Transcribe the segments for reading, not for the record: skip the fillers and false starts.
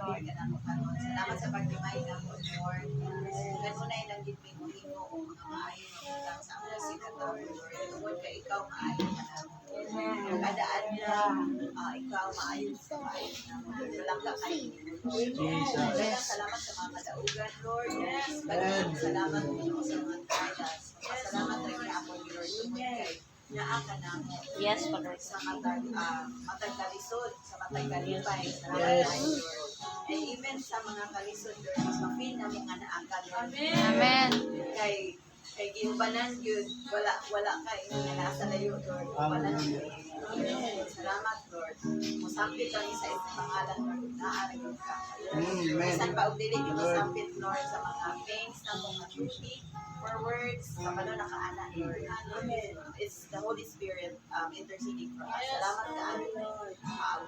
Lord. Salamat sa pagdimay na po, Lord. Kanunay lang din mo himo o mga maayo na sa mga sinador, Lord. Tungkol ka ikaw maayo na namin. Kadaan na ikaw maayo sa maayo na walang ka kayo. Jesus. Salamat sa mga kadaugan, Lord. Salamat po sa mga trials. Salamat rin ako, Lord. Tungkol kay naaka na mo. Yes, Father. Sa matag kalisod, sa matag kalipay. Salamat tayo, Lord. And even sa mga kalisod, Lord, mas ma-feel na mga naaka, Lord. Amen. Kay ginubanan yun, wala kay nga nasa layo, Lord. Ginubanan yun. Salamat, Lord. Musampit kami sa isang pangalan, Lord. Naaragod ka. Isan pa og dili musampit, Lord, sa mga pains na mga duty for words, kapano nakaana, Lord. It's the Holy Spirit interceding for us. Salamat ka, Lord.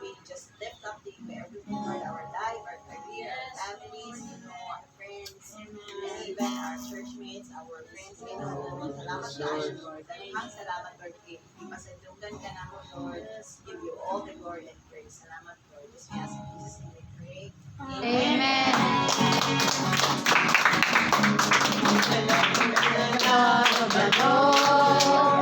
We just lift up to you everything, Lord, our life, our career, our families, our friends, and even our churchmates, our friends, salamat ka, Lord. Daghang salamat, Lord. Ipasadunggan ka na mo, Lord. Give you all the glory and praise. Salamat, Lord. Just we ask in Jesus' name we pray. Amen. Lord of the Lord.